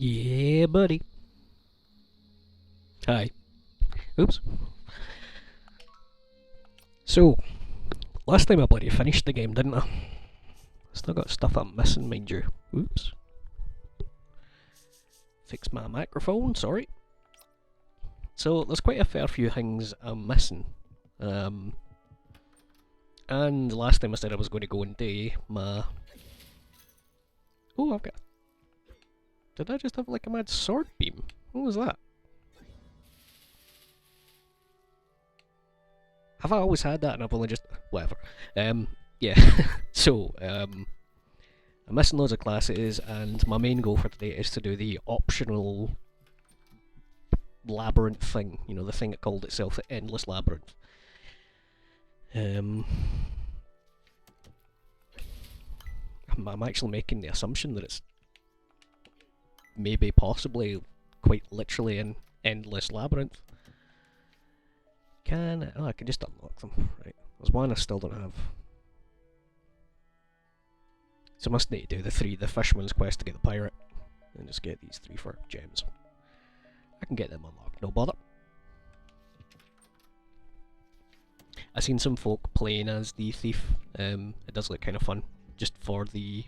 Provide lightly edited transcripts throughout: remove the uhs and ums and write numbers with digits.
Yeah, buddy. Hi. Oops. So, last time I bloody finished the game, didn't I? Still got stuff I'm missing, mind you. Oops. Fix my microphone, sorry. So, there's quite a fair few things I'm missing. And last time I said I was going to go and do my... Oh, I've got... Did I just have like a mad sword beam? What was that? Have I always had that and I've only just... Whatever. Yeah. So, I'm missing loads of classes and my main goal for today is to do the optional labyrinth thing. You know, the thing that called itself the Endless Labyrinth. I'm actually making the assumption that it's maybe possibly quite literally an endless labyrinth. I can just unlock them. Right, there's one I still don't have. So I must need to do the fisherman's quest to get the pirate. And just get these 3 for gems. I can get them unlocked, no bother. I've seen some folk playing as the thief. It does look kind of fun. Just for the...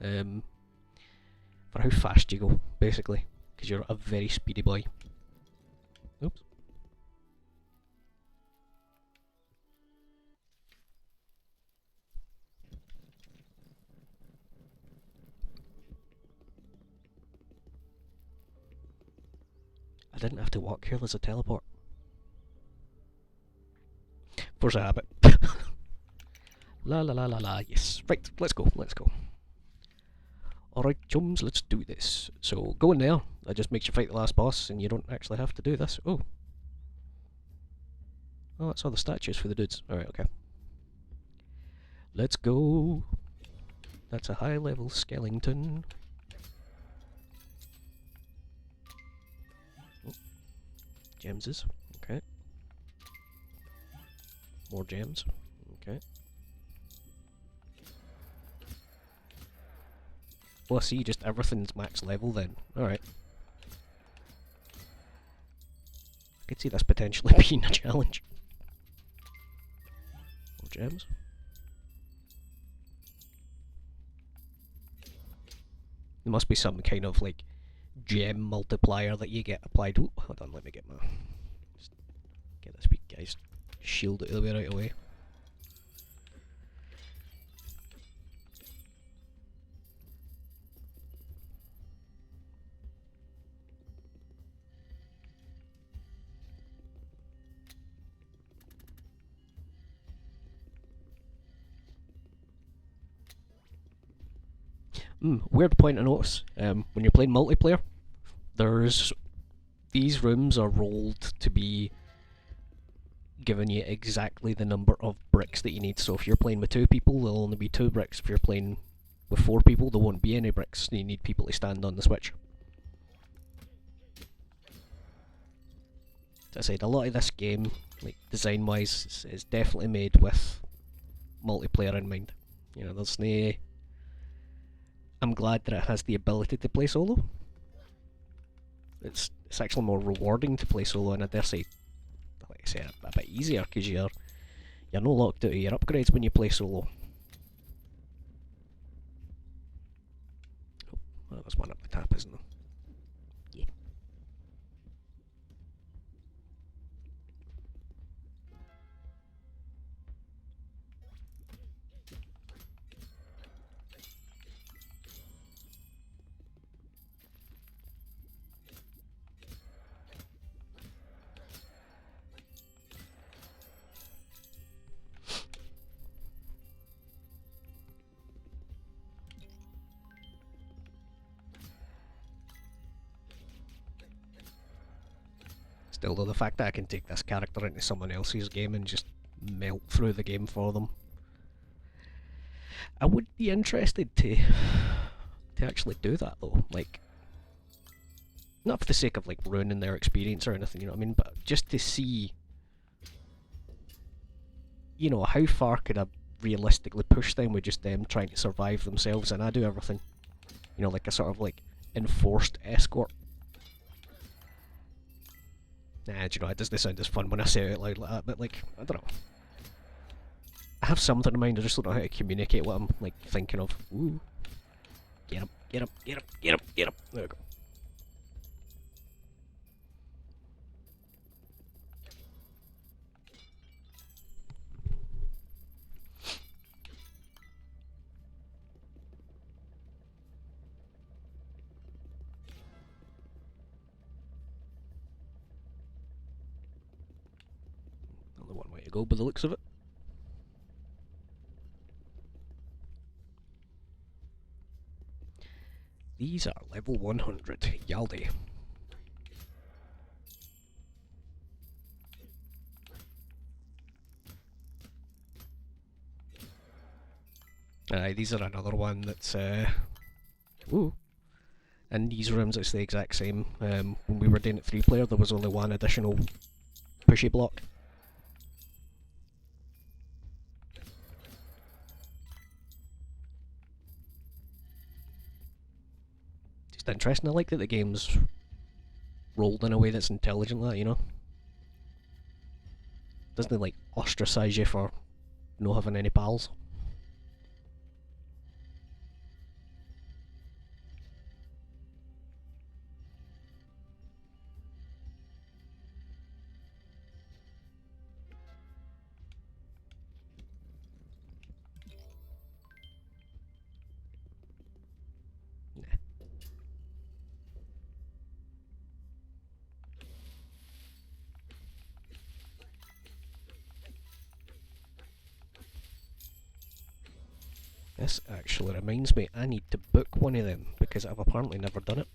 for how fast you go, basically. Because you're a very speedy boy. Oops. I didn't have to walk here, there's a teleport. Force a habit. La la la la la, yes. Right, let's go. Alright, chums, let's do this. So, go in there. That just makes you fight the last boss, and you don't actually have to do this. Oh. Oh, that's all the statues for the dudes. Alright, okay. Let's go. That's a high-level skeleton. Oh. Gemses. Okay. More gems. Okay. Well, I see, just everything's max level then. Alright. I could see this potentially being a challenge. More gems. There must be some kind of, like, gem multiplier that you get applied. Ooh, hold on, let me get my... Just get this wee guy's shield out of the way right away. Weird point of notice, when you're playing multiplayer, these rooms are rolled to be giving you exactly the number of bricks that you need. So if you're playing with 2 people, there'll only be 2 bricks. If you're playing with 4 people, there won't be any bricks. You need people to stand on the switch. As I said, a lot of this game, like design-wise, is definitely made with multiplayer in mind. You know, there's no... I'm glad that it has the ability to play solo. It's actually more rewarding to play solo, and I dare say, like I said, a bit easier because you're not locked out of your upgrades when you play solo. Oh, well, there's one up the top, isn't there? Yeah. Still though, the fact that I can take this character into someone else's game and just melt through the game for them. I would be interested to actually do that though, like, not for the sake of like ruining their experience or anything, you know what I mean, but just to see, you know, how far could I realistically push them with just them trying to survive themselves and I do everything. You know, like a sort of like enforced escort. Nah, do you know, it doesn't sound as fun when I say it out loud like that, but like, I don't know. I have something in mind, I just don't know how to communicate what I'm like thinking of. Ooh. Get him, get him, get him, get him, get him. There we go. Only one way to go by the looks of it. These are level 100, Yaldi. These are another one that's, ooh. In these rooms it's the exact same. When we were doing it 3-player there was only one additional pushy block. Just interesting, I like that the game's rolled in a way that's intelligent like that, you know? Doesn't it like ostracise you for not having any pals? This actually reminds me, I need to book one of them, because I've apparently never done it.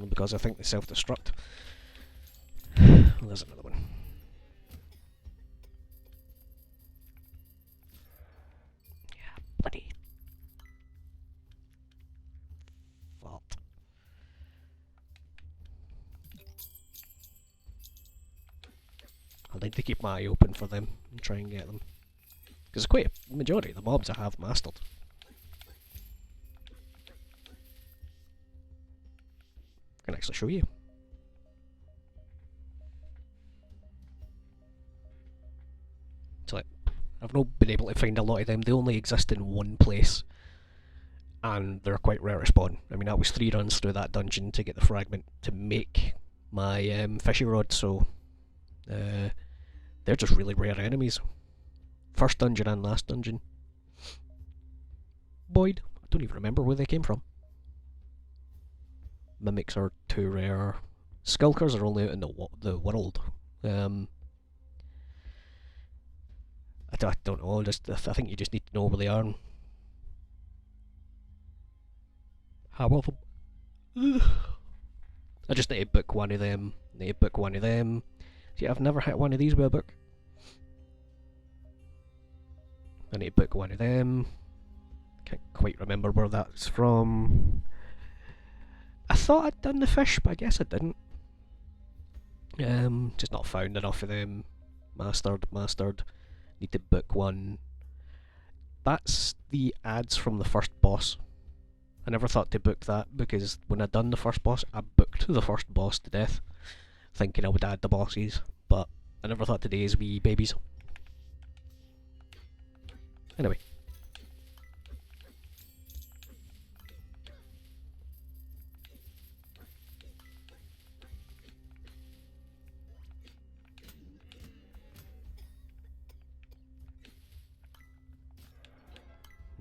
Because I think they self-destruct. There's another one. Yeah, bloody fault. I'll need to keep my eye open for them and try and get them. Because quite a majority of the mobs I have mastered. I can actually show you. So like, I've not been able to find a lot of them. They only exist in one place. And they're quite rare to spawn. I mean, that was 3 runs through that dungeon to get the fragment to make my fishing rod, so they're just really rare enemies. First dungeon and last dungeon. Boyd. I don't even remember where they came from. Mimics are too rare. Skulkers are only out in the world. I don't know. I think you just need to know where they are. How of them? I just need to book one of them. See, I've never hit one of these with a book. I need to book one of them. Can't quite remember where that's from. I thought I'd done the fish, but I guess I didn't. Just not found enough of them. Mastered. Need to book one. That's the ads from the first boss. I never thought to book that, because when I done the first boss, I booked the first boss to death, thinking I would add the bosses, but I never thought to do his wee babies. Anyway.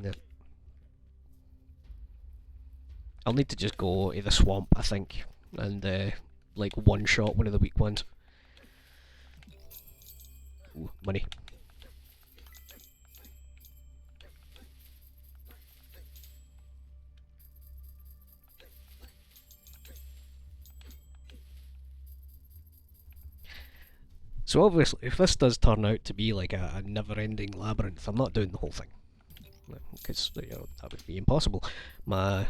Yep. I'll need to just go to the swamp, I think, and like one-shot one of the weak ones. Ooh, money. So obviously, if this does turn out to be like a never-ending labyrinth, I'm not doing the whole thing. Because, you know, that would be impossible. My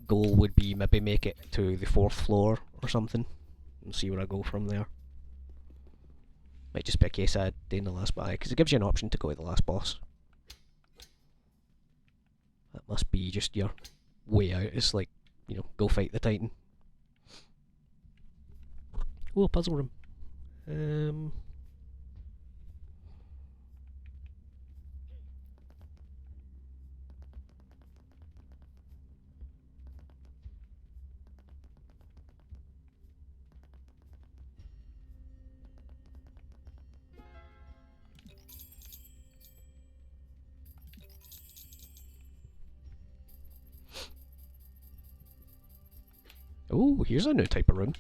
goal would be maybe make it to the 4th floor or something, and see where I go from there. Might just be a case of doing the last boss, because it gives you an option to go to the last boss. That must be just your way out. It's like, you know, go fight the Titan. Oh, puzzle room. Oh, here's a new type of room.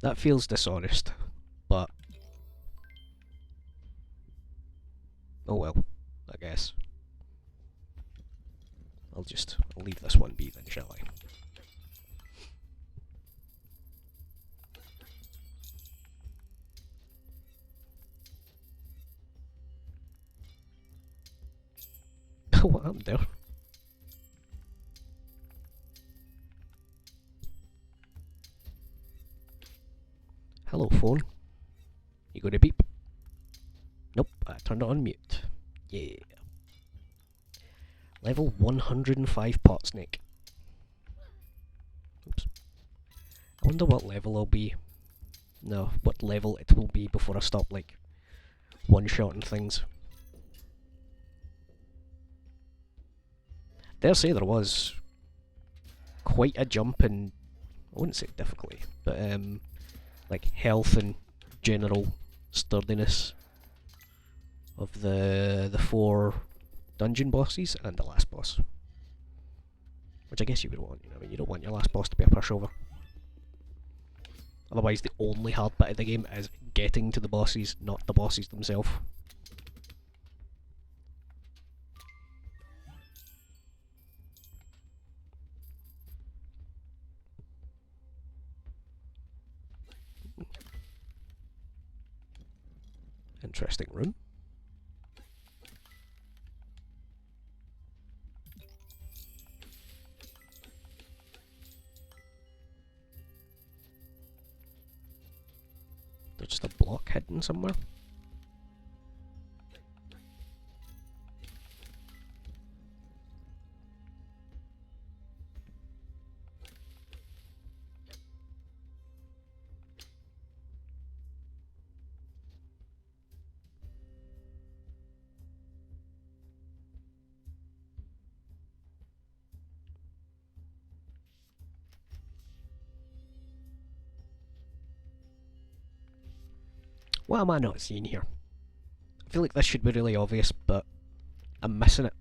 That feels dishonest, but oh well, I guess. I'll leave this one be then, shall I? What happened there? Hello, phone. You gonna beep? Nope, I turned it on mute. Yeah. Level 105 pot snake. Oops. I wonder what level I'll be. No, what level it will be before I stop, like, one-shotting things. Dare say there was quite a jump in, I wouldn't say difficulty, but like health and general sturdiness of the 4 dungeon bosses and the last boss. Which I guess you would want, you know, I mean, you don't want your last boss to be a pushover. Otherwise the only hard bit of the game is getting to the bosses, not the bosses themselves. Interesting room. There's just a block hidden somewhere. What am I not seeing here? I feel like this should be really obvious, but I'm missing it.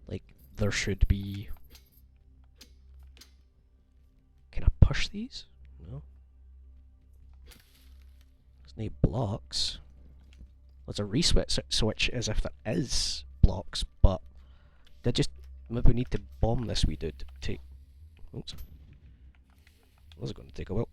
Like, there should be... Can I push these? No. There's no blocks. There's a reswitch switch as if there is blocks, but they just... Maybe we need to bomb this wee dude to take... Oops. This is going to take a while.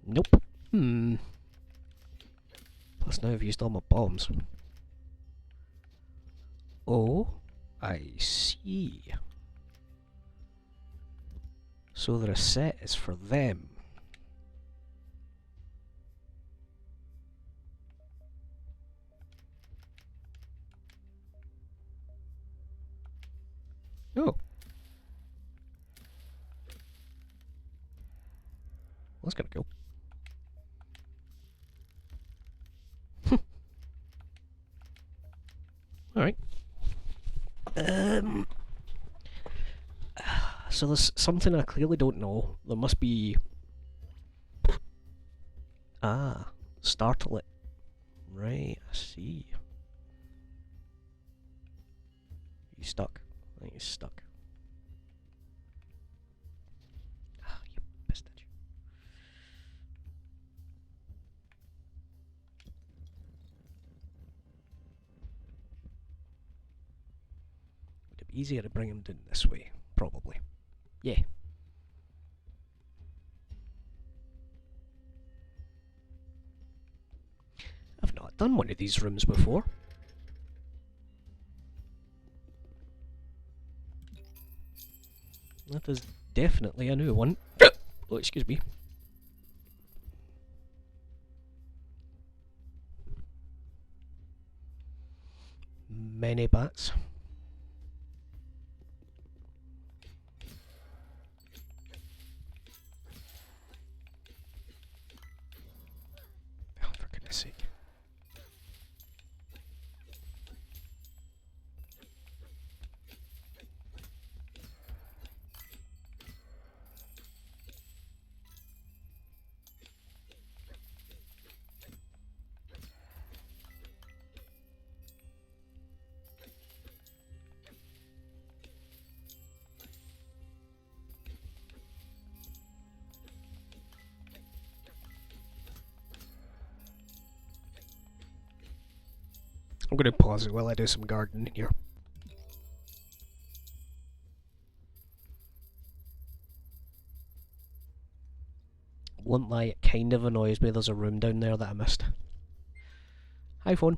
Nope. Plus now I've used all my bombs. Oh, I see. So the reset is for them. Oh, That's kind of cool. Alright. So there's something I clearly don't know. There must be... Ah, startle it. Right, I see. You stuck? I think he's stuck. Ah, you pistage. Would it be easier to bring him down this way? Probably. Yeah. I've not done one of these rooms before. That is definitely a new one. Oh, excuse me. Many bats. Oh, for goodness sake. I'm going to pause it while I do some gardening here. Won't lie, it kind of annoys me there's a room down there that I missed. Hi, phone.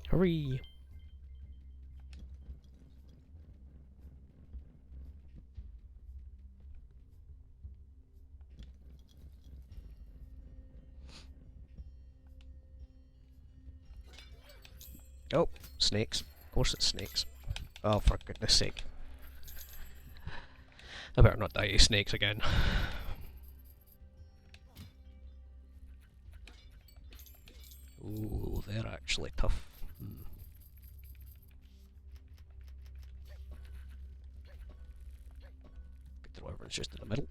Hurry! Oh, snakes. Of course it's snakes. Oh, for goodness sake. I better not die to snakes again. Ooh, they're actually tough. Could throw everyone's just in the middle.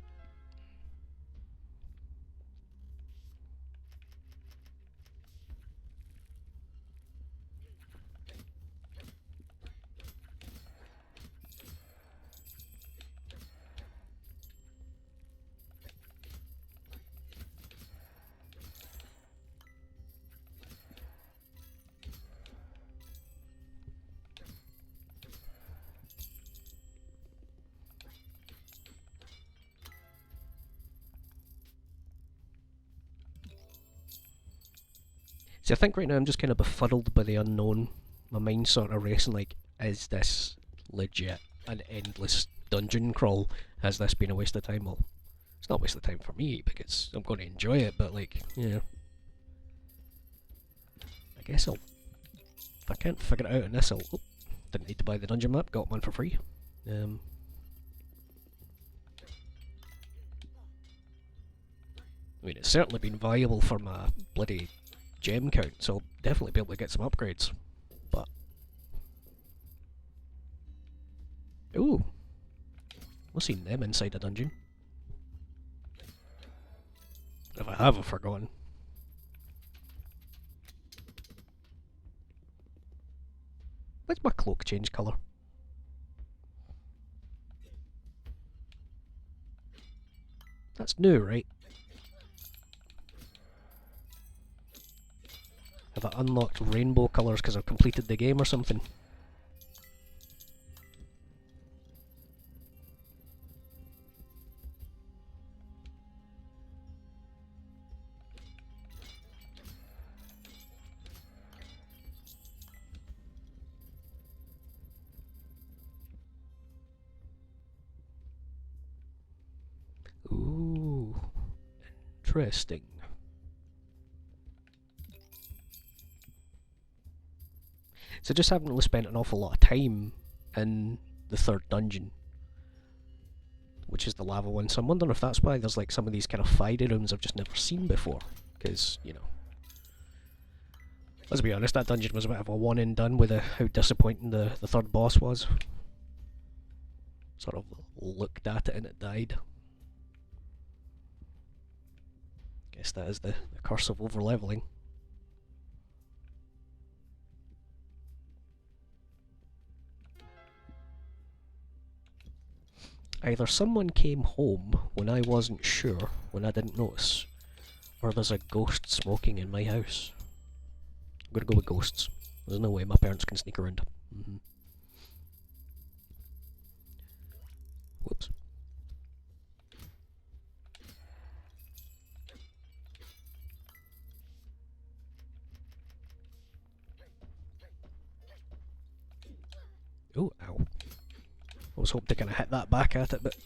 See, I think right now I'm just kind of befuddled by the unknown. My mind's sort of racing like, is this legit an endless dungeon crawl? Has this been a waste of time? Well, it's not a waste of time for me, because I'm going to enjoy it, but like, yeah. I guess I'll... If I can't figure it out in this, I'll... Oh, didn't need to buy the dungeon map, got one for free. I mean, it's certainly been valuable for my bloody gem count, so I'll definitely be able to get some upgrades. But... Ooh! I've seen them inside a dungeon. If I have, I've forgotten. Why's my cloak change colour? That's new, right? Have I unlocked rainbow colours because I've completed the game or something? Ooh, interesting. So just haven't really spent an awful lot of time in the third dungeon, which is the lava one. So I'm wondering if that's why there's like some of these kind of fiery rooms I've just never seen before. Because, you know, let's be honest, that dungeon was a bit of a one and done with how disappointing the third boss was. Sort of looked at it and it died. Guess that is the curse of overleveling. Either someone came home when I wasn't sure, when I didn't notice, or there's a ghost smoking in my house. I'm gonna go with ghosts. There's no way my parents can sneak around. Whoops. Oh, ow. I was hoping to kind of hit that back at it, but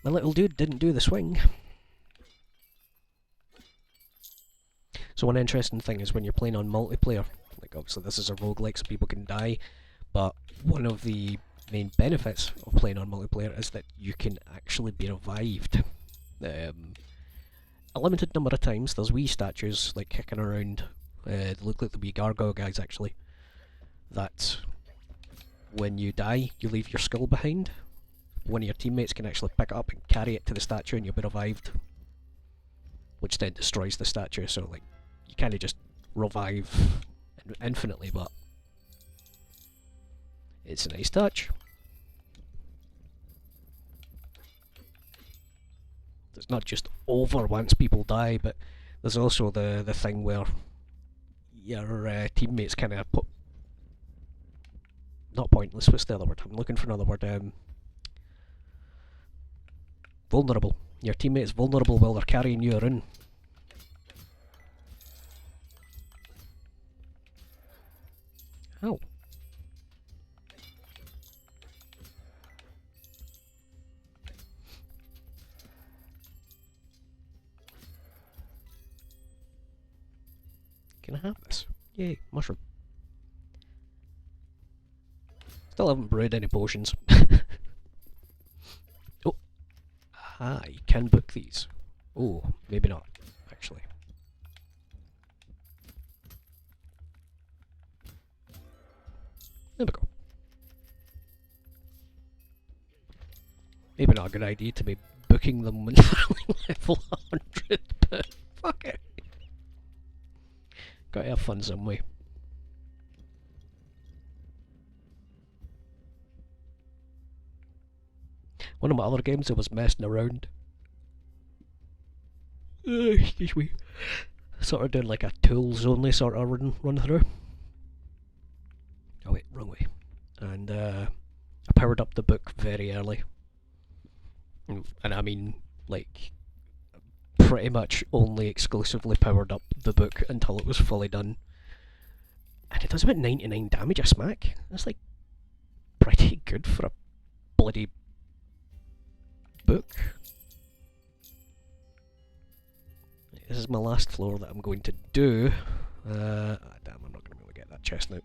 my little dude didn't do the swing. So one interesting thing is when you're playing on multiplayer, like obviously this is a roguelike so people can die, but one of the main benefits of playing on multiplayer is that you can actually be revived. A limited number of times. There's wee statues like kicking around, they look like the wee gargoyle guys actually, that when you die you leave your skull behind. One of your teammates can actually pick it up and carry it to the statue and you'll be revived, which then destroys the statue. So like you kind of just revive infinitely, but it's a nice touch. It's not just over once people die, but there's also the thing where your teammates kind of put, not pointless, what's the other word? I'm looking for another word. Vulnerable. Your teammate's vulnerable while they're carrying you around. Oh. Can I have this? Yay, mushroom. Still haven't brewed any potions. Oh. Ah, you can book these. Oh, maybe not, actually. There we go. Maybe not a good idea to be booking them when they're level 100, but fuck it. Gotta have fun some way. One of my other games I was messing around. Excuse me. Sort of doing like a tools only sort of run through. Oh wait, wrong way. And I powered up the book very early. And I mean, like, pretty much only exclusively powered up the book until it was fully done. And it does about 99 damage a smack. That's like pretty good for a bloody book. This is my last floor that I'm going to do. Damn, I'm not going to be able to get that chest now.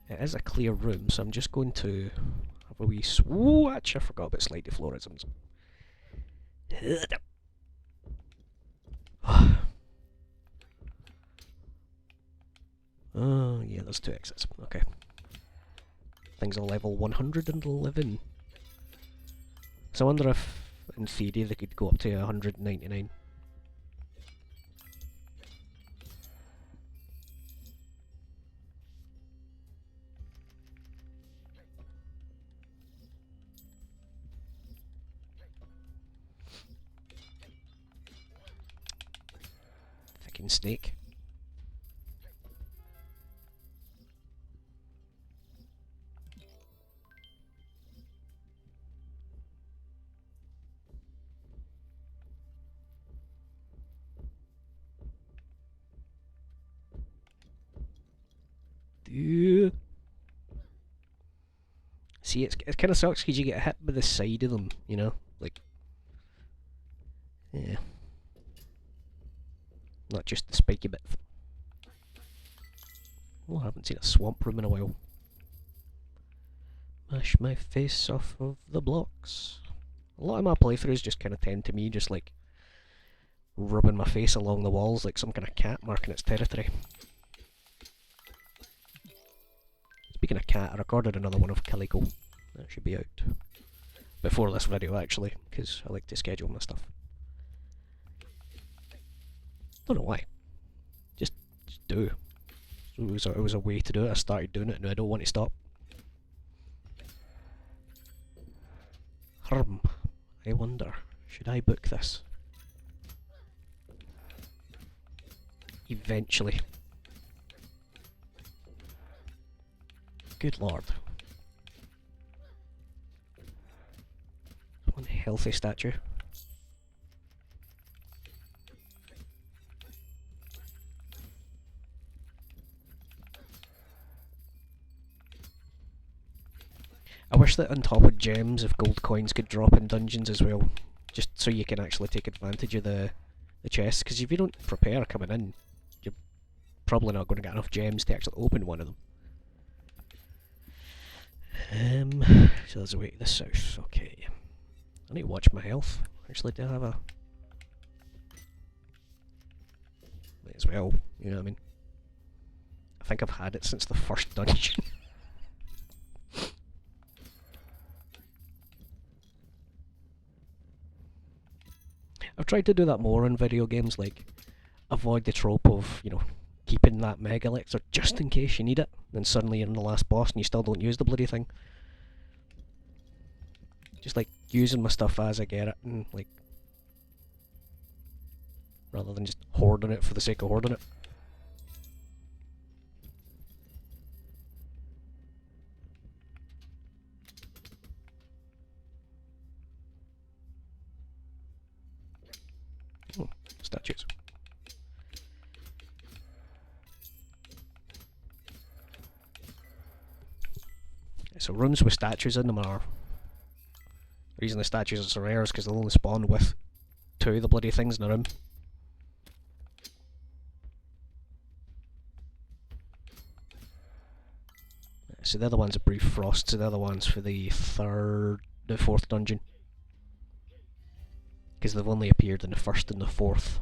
It is a clear room, so I'm just going to have a wee... Ooh, actually, I forgot about slight deflorisms. Oh, yeah, there's 2 exits. Okay. Things are level 111. So I wonder if, in theory, they could go up to 199. Fucking snake. See, it kind of sucks because you get hit by the side of them, you know? Like, yeah. Not just the spiky bit. Oh, I haven't seen a swamp room in a while. Mash my face off of the blocks. A lot of my playthroughs just kind of tend to me just like rubbing my face along the walls like some kind of cat marking its territory. Speaking of cat, I recorded another one of Calico. That should be out before this video actually, because I like to schedule my stuff. Don't know why. Just do. It was a way to do it. I started doing it and I don't want to stop. I wonder, should I book this? Eventually. Good lord. One healthy statue. I wish that on top of gems, if gold coins could drop in dungeons as well, just so you can actually take advantage of the chests, because if you don't prepare coming in, you're probably not going to get enough gems to actually open one of them. So there's a way to the south, okay. I need to watch my health. Actually, do I have a... Might as well, you know what I mean? I think I've had it since the first dungeon. I've tried to do that more in video games, like avoid the trope of, you know, keeping that mega elixir just in case you need it, then suddenly you're in the last boss and you still don't use the bloody thing. Just like using my stuff as I get it, and like rather than just hoarding it for the sake of hoarding it. Oh, statues. So rooms with statues in them are... The reason the statues are rare is because they'll only spawn with 2 of the bloody things in a room. So they're the ones that breathe frost, so they're the ones for the 4th dungeon. Because they've only appeared in the 1st and the 4th.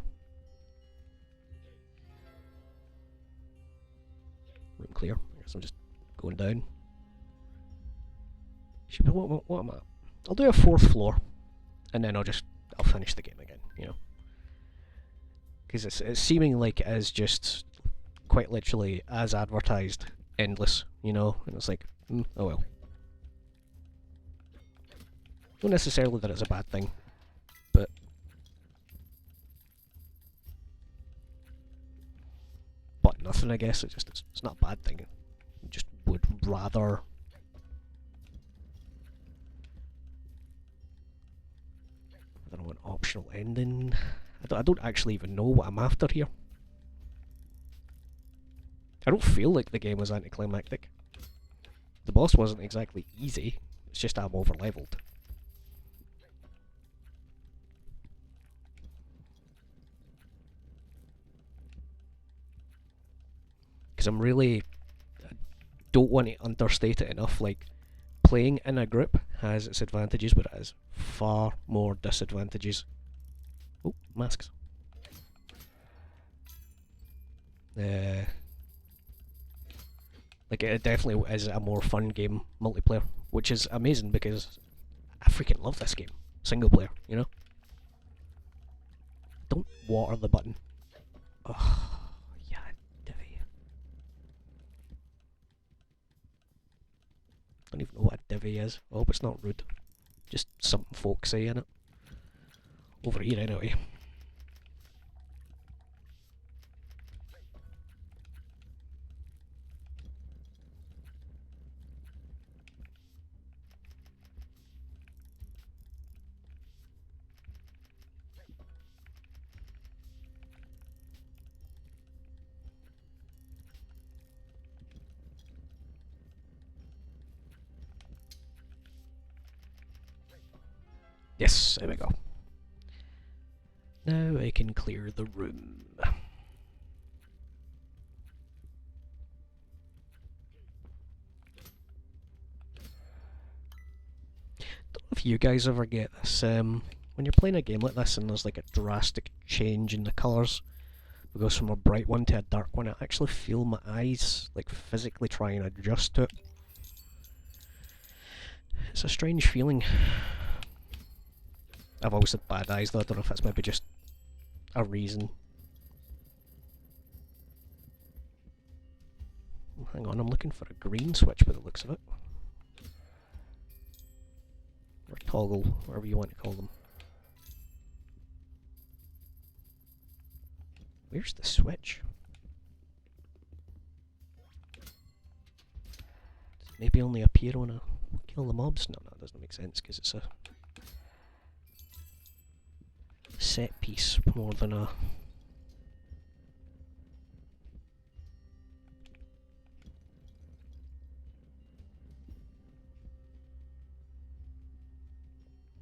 Room clear. I guess I'm just going down. What am I? I'll do a 4th floor, and then I'll finish the game again, you know. Because it's seeming like it is just quite literally, as advertised, endless, you know. And it's like, oh well. Not necessarily that it's a bad thing, but nothing, I guess. It's not a bad thing. I just would rather. I don't know, an optional ending. I don't actually even know what I'm after here. I don't feel like the game was anticlimactic. The boss wasn't exactly easy, it's just I'm over leveled. Because I don't want to understate it enough, like, playing in a group has its advantages, but it has far more disadvantages. Oh, masks. Like, it definitely is a more fun game, multiplayer, which is amazing because I freaking love this game. Single player, you know? Don't water the button. Oh, yeah, divvy. Don't even know what a divvy is. I hope it's not rude. Just something folk say in it. Over here, anyway. Yes, there we go. Now I can clear the room. Don't know if you guys ever get this, when you're playing a game like this and there's like a drastic change in the colours, it goes from a bright one to a dark one, I actually feel my eyes like physically try and adjust to it. It's a strange feeling. I've always had bad eyes though, I don't know if that's maybe just a reason. Hang on, I'm looking for a green switch by the looks of it. Or toggle, whatever you want to call them. Where's the switch? Does it maybe only appear when I kill the mobs? No, that doesn't make sense because it's a set piece more than a...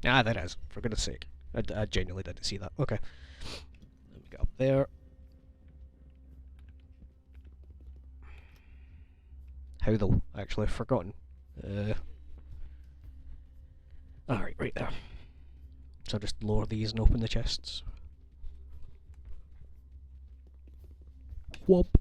Ah, there it is, for goodness sake. I genuinely didn't see that. Okay. Let me get up there. How though? Actually, I've forgotten. Alright, right there. So I'll just lower these and open the chests. Whoop.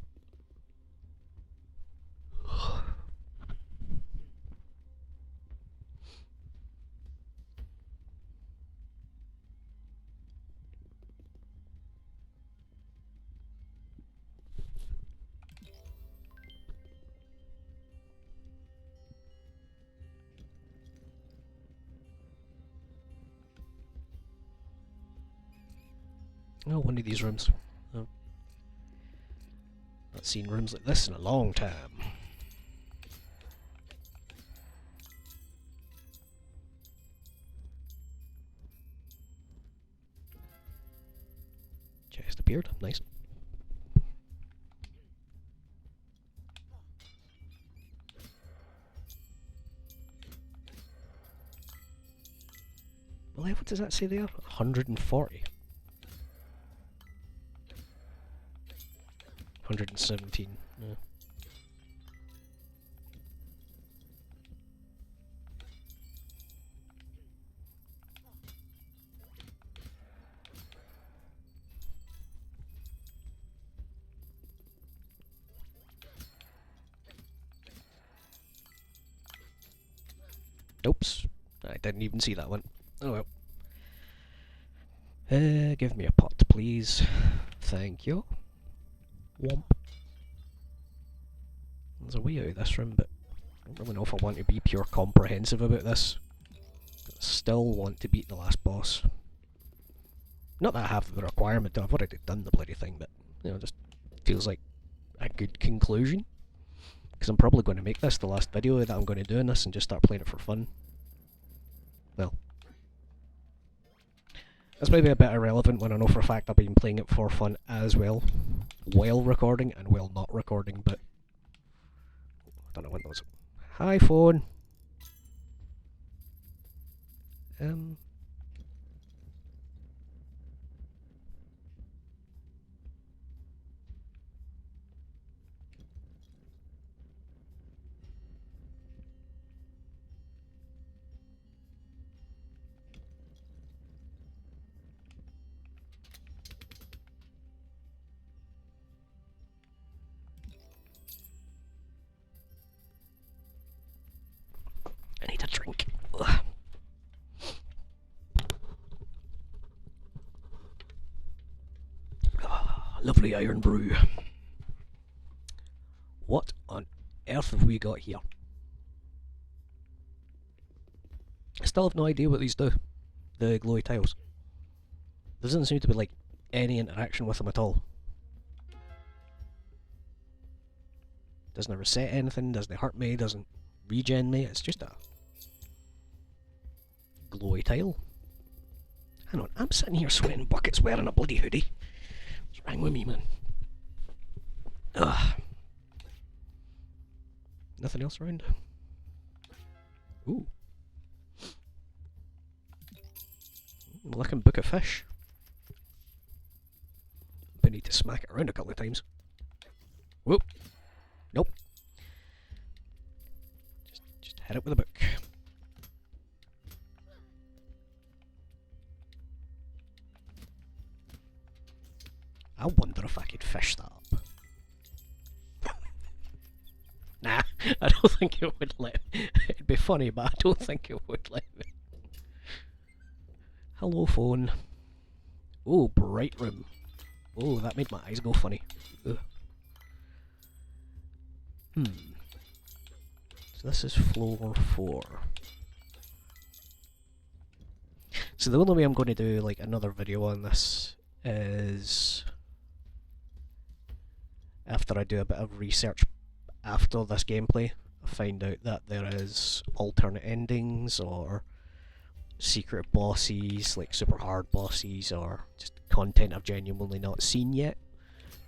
Oh, one of these rooms. Oh. Not seen rooms like this in a long time. Chest appeared. Nice. Well, what does that say there? 140. 117. Yeah. Oops. I didn't even see that one. Oh well. Give me a pot, please. Thank you. Womp. There's a way out of this room, but I don't really know if I want to be pure comprehensive about this. I still want to beat the last boss. Not that I have the requirement to, I've already done the bloody thing, but, you know, it just feels like a good conclusion. Because I'm probably going to make this the last video that I'm going to do in this and just start playing it for fun. Well, that's maybe a bit irrelevant when I know for a fact I've been playing it for fun as well, while recording and while not recording, but I don't know when those... Hi, phone! I need a drink. Ugh. Lovely iron brew. What on earth have we got here? I still have no idea what these do. The glowy tiles. There doesn't seem to be like any interaction with them at all. Doesn't reset anything, doesn't hurt me, doesn't regen me, it's just a glowy tile. Hang on, I'm sitting here sweating buckets wearing a bloody hoodie. What's wrong with me, man? Ugh. Nothing else around? Ooh. Looking book of fish. We need to smack it around a couple of times. Whoop. Nope. Just hit it with a book. I wonder if I could fish that up. Nah, I don't think it would let me. It'd be funny, but I don't think it would let me. Hello, phone. Oh, bright room. Oh, that made my eyes go funny. Ugh. So this is floor 4. So the only way I'm going to do like another video on this is after I do a bit of research after this gameplay. I find out that there is alternate endings or secret bosses, like super hard bosses, or just content I've genuinely not seen yet,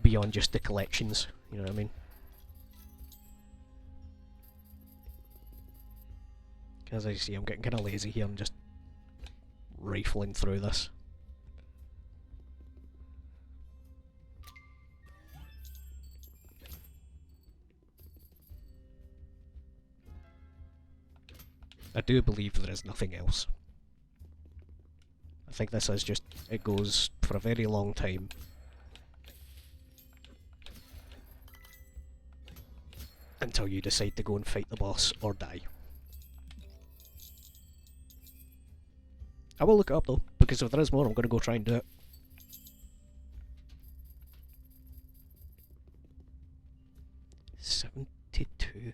beyond just the collections, you know what I mean? As I see, I'm getting kind of lazy here and just rifling through this. I do believe there is nothing else. I think this is just, it goes for a very long time. Until you decide to go and fight the boss or die. I will look it up though, because if there is more I'm going to go try and do it. $72,000.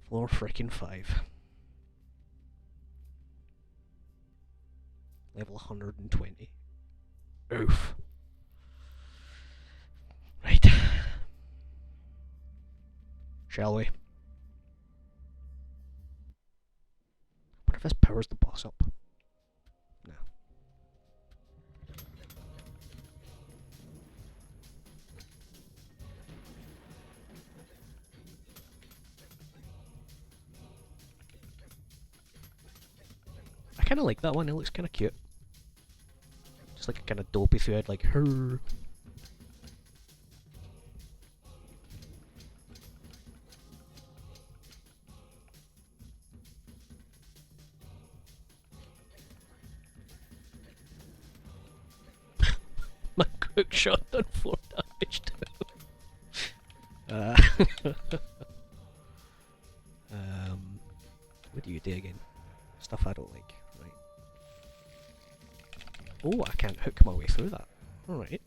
Floor frickin' 5. Level 120. Oof. Right. Shall we? What if this powers the boss up? No. I kinda like that one, it looks kinda cute. Just like a kinda dopey thread, like her. My quick shot done 4 damage to what do you do again? Stuff I don't like. Right. Oh, I can't hook my way through that. Alright.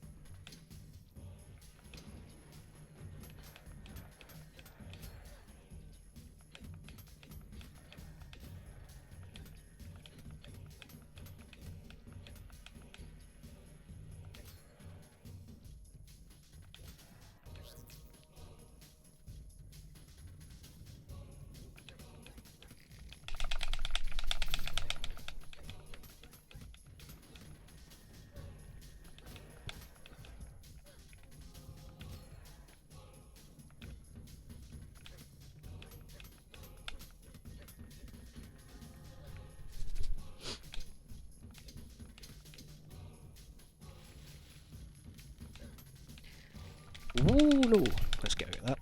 Oh no! Let's get out of that.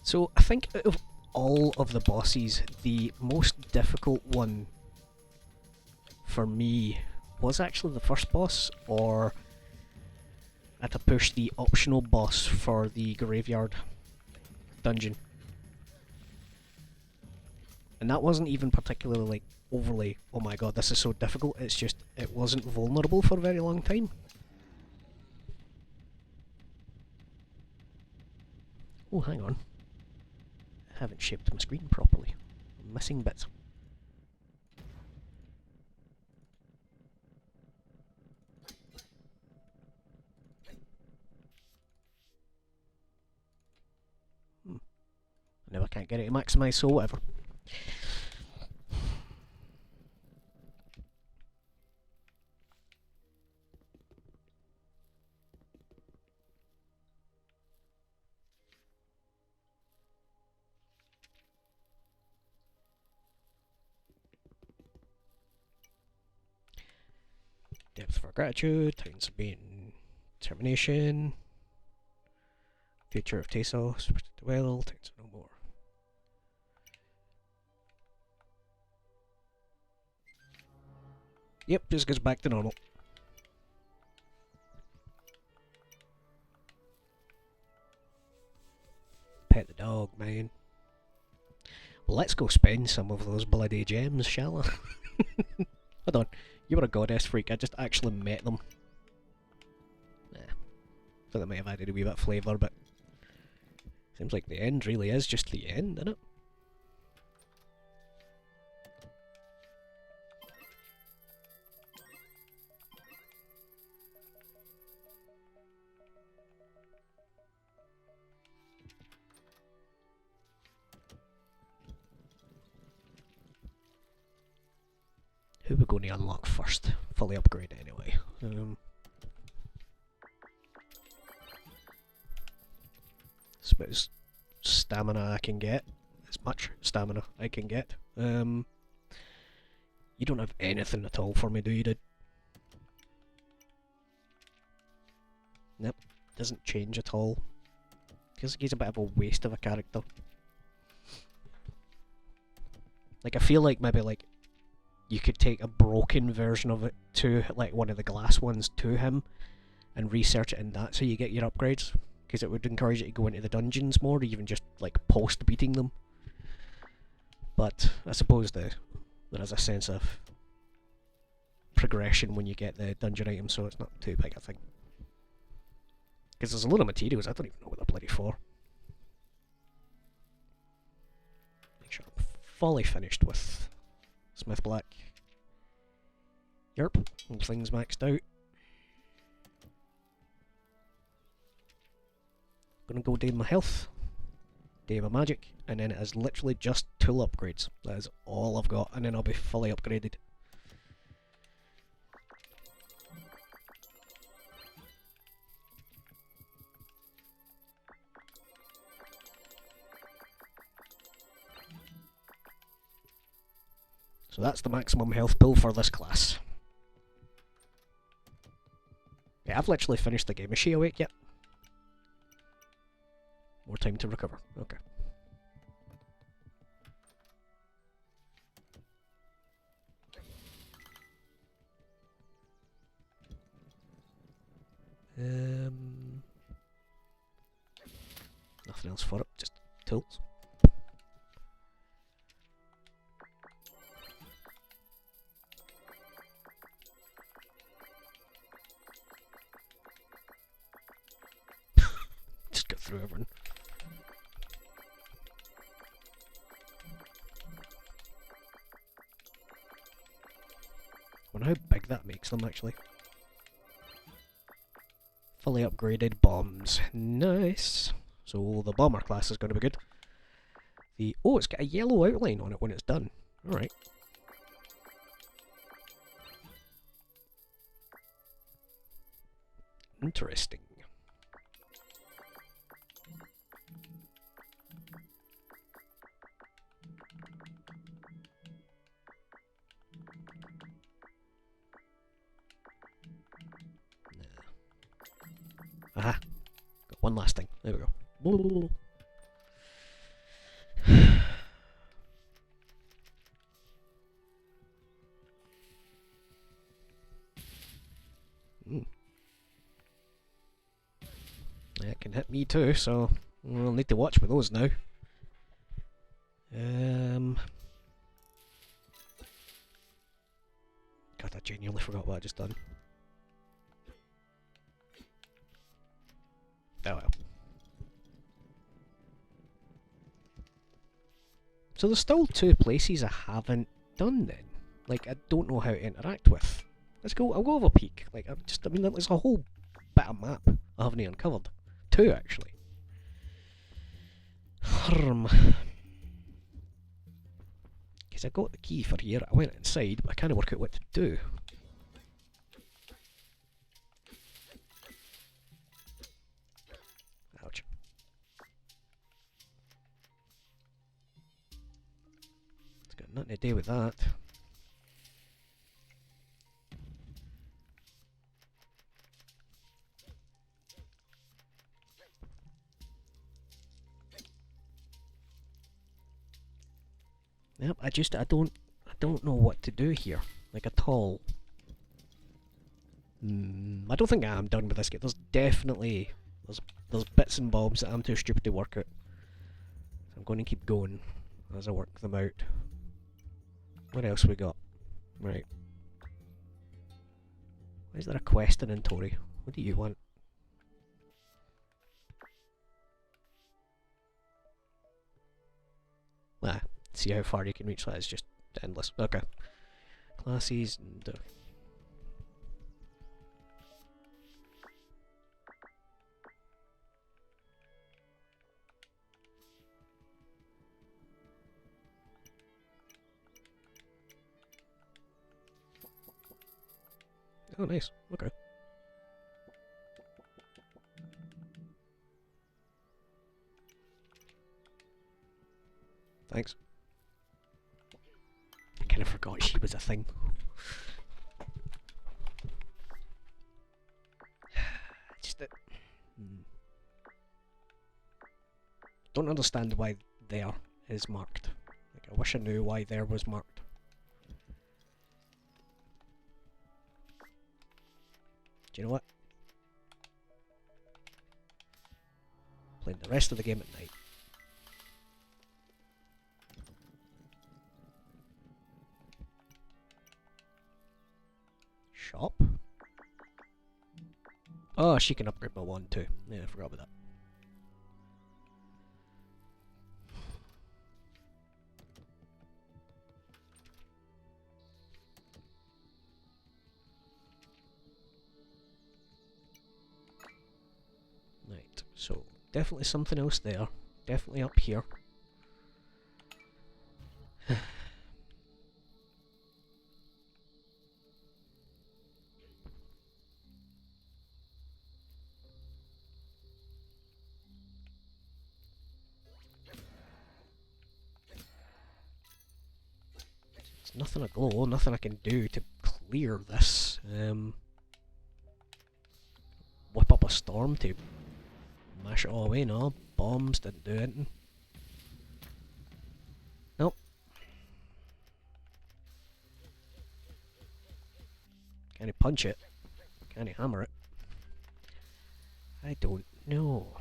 So, I think out of all of the bosses, the most difficult one for me was actually the first boss, or I had to push the optional boss for the graveyard dungeon. And that wasn't even particularly like overly, oh my god, this is so difficult, it's just, it wasn't vulnerable for a very long time. Oh, hang on. I haven't shaped my screen properly. I'm missing bits. I never can't get it to maximise, so whatever. Depth for Gratitude, Towns of Being, Determination, Future of Tasos, Well, Towns of No More. Yep, just goes back to normal. Pet the dog, man. Well, let's go spend some of those bloody gems, shall I? Hold on, you were a goddess freak, I just actually met them. Nah. Thought that might have added a wee bit of flavour, but seems like the end really is just the end, isn't it? Who we going to unlock first? Fully upgrade anyway. It's about as stamina I can get. As much stamina I can get. You don't have anything at all for me, do you, dude? Nope. Doesn't change at all. Feels like he's a bit of a waste of a character. Like, I feel like maybe, like, you could take a broken version of it to, like, one of the glass ones to him and research it in that so you get your upgrades. Because it would encourage you to go into the dungeons more, even just, like, post-beating them. But I suppose there is a sense of progression when you get the dungeon items, so it's not too big a thing. Because there's a lot of materials, I don't even know what they're bloody for. Make sure I'm fully finished with Smith Black. Yerp, all things maxed out. Gonna go day my health, day my magic, and then it is literally just tool upgrades. That is all I've got, and then I'll be fully upgraded. So that's the maximum health pool for this class. Yeah, I've literally finished the game. Is she awake yet? More time to recover. Okay. Nothing else for it, just tools. Just get through everyone. I wonder how big that makes them actually. Fully upgraded bombs. Nice. So the bomber class is going to be good. Oh, it's got a yellow outline on it when it's done. Alright. Interesting. Aha. Got one last thing. There we go. That can hit me too, so we'll need to watch with those now. God, I genuinely forgot what I just done. Oh well. So there's still two places I haven't done then. Like, I don't know how to interact with. Let's go, I'll go have a peek. Like, I mean, there's a whole bit of map I haven't uncovered. Two, actually. Because I got the key for here, I went inside, but I can't work out what to do. Ouch. It's got nothing to do with that. Yep, I don't know what to do here, like at all. I don't think I'm done with this game. There's bits and bobs that I'm too stupid to work out. So I'm going to keep going as I work them out. What else we got? Right. Why is there a quest in Tori? What do you want? Ah, see how far you can reach that. It's just endless. Okay. Classes and... Oh, nice. Okay. Thanks. I kind of forgot she was a thing. Just that... Don't understand why there is marked. Like, I wish I knew why there was marked. Do you know what? Playing the rest of the game at night. Shop? Oh, she can upgrade my wand too. Yeah, I forgot about that. Right, so definitely something else there. Definitely up here. There's nothing aglow, nothing I can do to clear this. Whip up a storm to mash it all away, no. Bombs didn't do anything. Nope. Can he punch it? Can he hammer it? I don't know.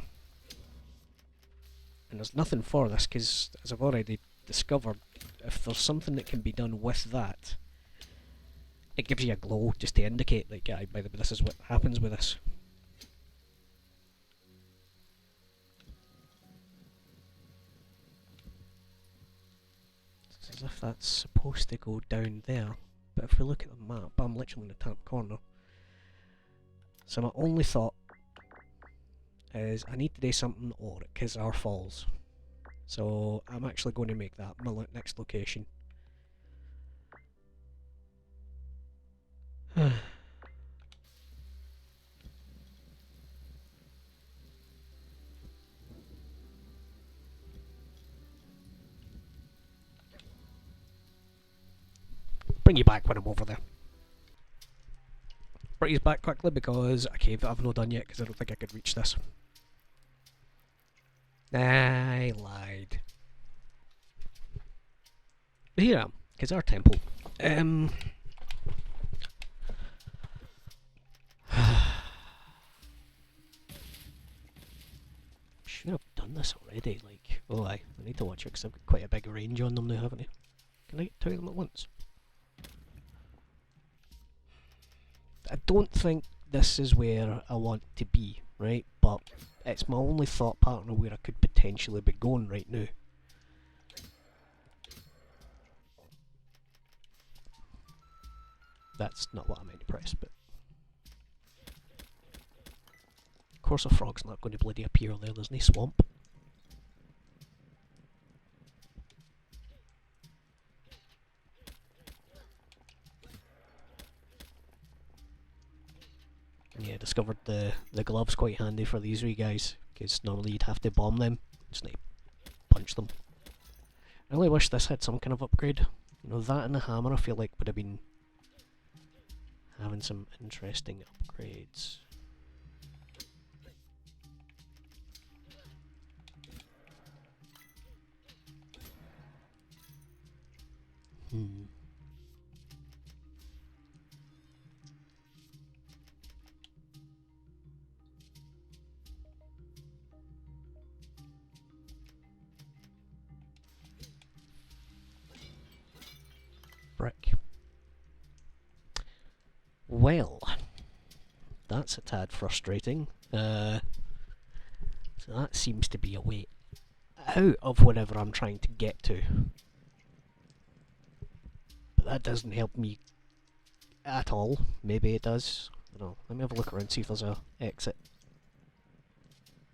And there's nothing for this, because as I've already discovered, if there's something that can be done with that, it gives you a glow just to indicate, like, yeah, by the way, this is what happens with this. It's as if that's supposed to go down there, but if we look at the map, I'm literally in the top corner. So my only thought is I need to do something or because our falls. So I'm actually going to make that my next location. Bring you back when I'm over there. Bring you back quickly because a cave that I've not done yet because I don't think I could reach this. I lied. But here I am, because our temple. Should have done this already, like, oh I need to watch it because I've got quite a big range on them now, haven't I? Can I get two of them at once? I don't think this is where I want to be, right? But it's my only thought pattern of where I could potentially be going right now. That's not what I meant to press, but... Of course a frog's not going to bloody appear there, there's no swamp. Yeah, discovered the gloves quite handy for these wee guys, because normally you'd have to bomb them, just need to punch them. I really wish this had some kind of upgrade. You know, that and the hammer I feel like would have been having some interesting upgrades. Hmm. Brick. Well, that's a tad frustrating. So that seems to be a way out of whatever I'm trying to get to. But that doesn't help me at all. Maybe it does. I don't know. Let me have a look around, see if there's a exit.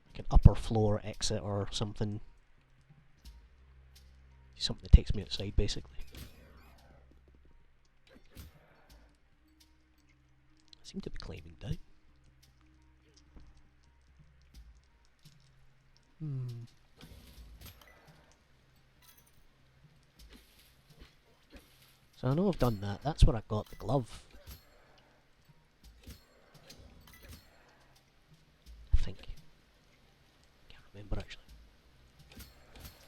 Like an upper floor exit or something. Something that takes me outside, basically. I seem to be climbing down. So I know I've done that. That's where I got the glove. I think. Can't remember actually.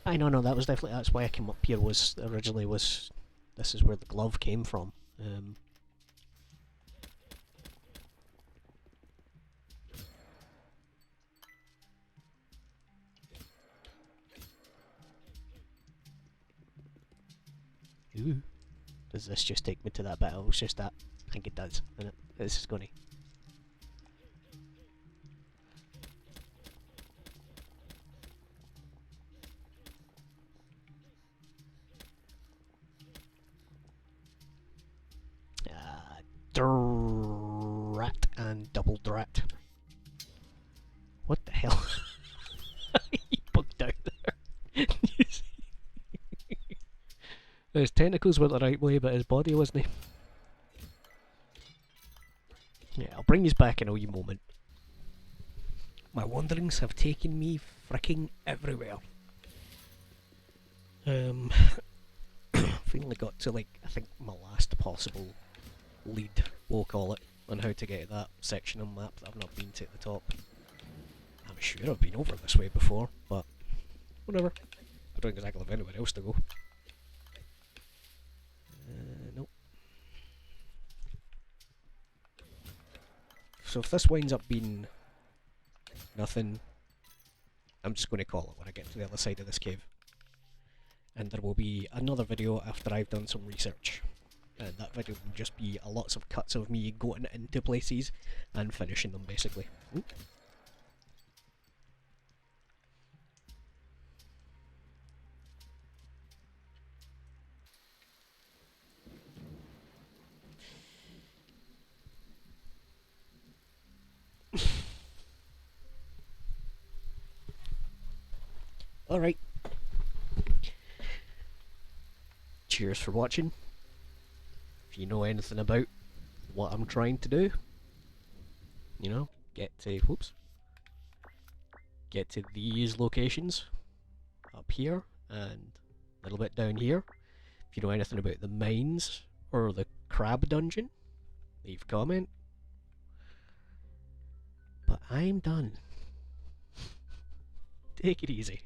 I know, no, that was definitely, that's why I came up here, was originally was, this is where the glove came from. Ooh. Does this just take me to that bit? Oh, it's just that. I think it does, and this is going to. Drat and double drat. What the hell? He bugged out there. His tentacles went the right way, but his body wasn't. Yeah, I'll bring you back in a wee moment. My wanderings have taken me fricking everywhere. Finally got to, like, I think my last possible lead, we'll call it, on how to get to that section of the map that I've not been to at the top. I'm sure I've been over this way before, but whatever. I don't exactly have anywhere else to go. Nope. So if this winds up being nothing, I'm just going to call it when I get to the other side of this cave. And there will be another video after I've done some research. And that video will just be lots of cuts of me going into places and finishing them, basically. Ooh. Alright. Cheers for watching. If you know anything about what I'm trying to do, you know, get to these locations up here and a little bit down here. If you know anything about the mines or the crab dungeon, leave a comment. But I'm done. Take it easy.